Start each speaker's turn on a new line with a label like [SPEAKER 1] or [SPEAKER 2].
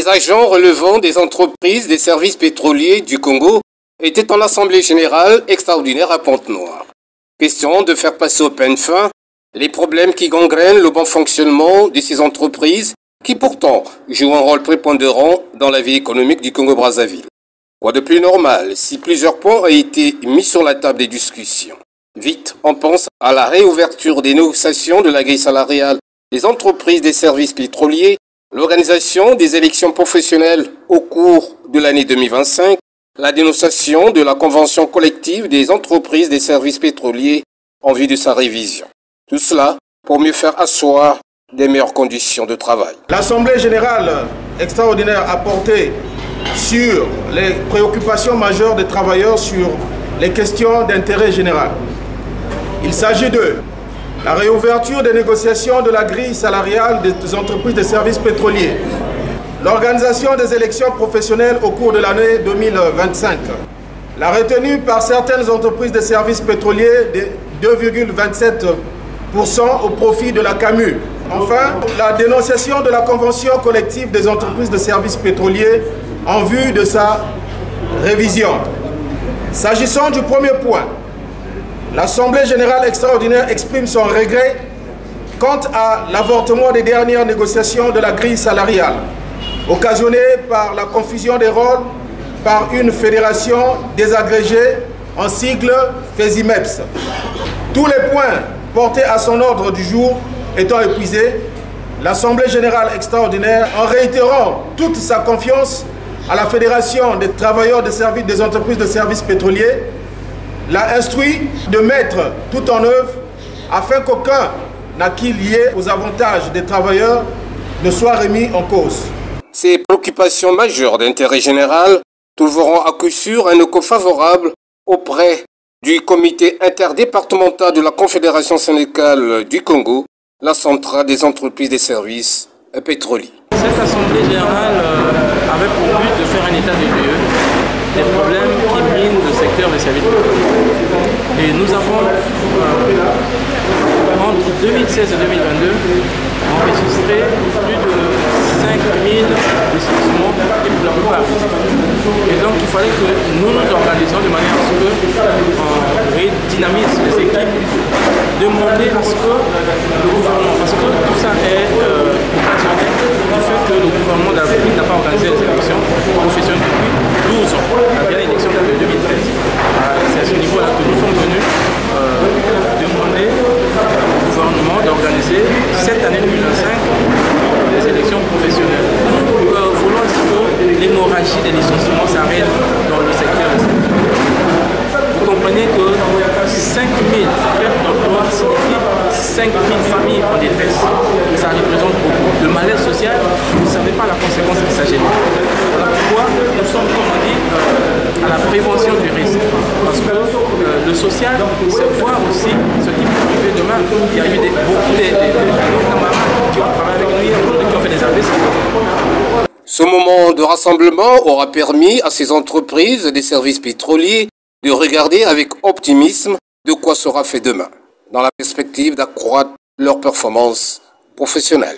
[SPEAKER 1] Les agents relevant des entreprises des services pétroliers du Congo étaient en assemblée générale extraordinaire à Pointe-Noire. Question de faire passer au peigne fin les problèmes qui gangrènent le bon fonctionnement de ces entreprises qui pourtant jouent un rôle prépondérant dans la vie économique du Congo-Brazzaville. Quoi de plus normal si plusieurs points ont été mis sur la table des discussions. Vite, on pense à la réouverture des négociations de la grille salariale des entreprises des services pétroliers, l'organisation des élections professionnelles au cours de l'année 2025, la dénonciation de la convention collective des entreprises des services pétroliers en vue de sa révision. Tout cela pour mieux faire asseoir des meilleures conditions de travail.
[SPEAKER 2] L'Assemblée générale extraordinaire a porté sur les préoccupations majeures des travailleurs sur les questions d'intérêt général. Il s'agit de la réouverture des négociations de la grille salariale des entreprises de services pétroliers, l'organisation des élections professionnelles au cours de l'année 2025, la retenue par certaines entreprises de services pétroliers de 2,27% au profit de la CAMU. Enfin, la dénonciation de la convention collective des entreprises de services pétroliers en vue de sa révision. S'agissant du premier point, l'Assemblée générale extraordinaire exprime son regret quant à l'avortement des dernières négociations de la grille salariale, occasionnée par la confusion des rôles par une fédération désagrégée en sigle FESIMEPS. Tous les points portés à son ordre du jour étant épuisés, l'Assemblée générale extraordinaire, en réitérant toute sa confiance à la Fédération des travailleurs des entreprises de services pétroliers, l'a instruit de mettre tout en œuvre afin qu'aucun acquis lié aux avantages des travailleurs ne soit remis en cause.
[SPEAKER 1] Ces préoccupations majeures d'intérêt général trouveront à coup sûr un écho favorable auprès du comité interdépartemental de la Confédération syndicale du Congo, la centrale des entreprises des services pétroliers.
[SPEAKER 3] Cette assemblée générale avait pour but de faire un état des lieux des problèmes qui minent le secteur des services pétroliers. Et nous avons, entre 2016 et 2022, enregistré plus de 5000 licenciements et pour la plupart abusifs. Et donc il fallait que nous nous organisions de manière à ce qu'on redynamise les équipes, demander à ce que le gouvernement, parce que tout ça est occasionné du fait que le gouvernement d'Afrique n'a pas organisé les élections professionnelles depuis 12 ans. La dernière élection date de 2013. C'est à ce niveau-là que nous sommes venus demander au gouvernement d'organiser cette année 2025 des élections professionnelles. Nous voulons que l'hémorragie des licenciements s'arrête dans le secteur des services. Vous comprenez que 5000 pertes d'emploi signifie 5000 familles en détresse. Ça représente beaucoup. Le malaise social, vous ne savez pas la conséquence que ça génère. Voilà pourquoi nous sommes, comme on dit, à la prévention du risque. Parce que le social, c'est voir aussi ce qui peut arriver demain. Il y a eu beaucoup de camarades qui ont travaillé avec nous, qui ont fait des investissements.
[SPEAKER 1] Ce moment de rassemblement aura permis à ces entreprises des services pétroliers de regarder avec optimisme de quoi sera fait demain, dans la perspective d'accroître leur performance professionnelle.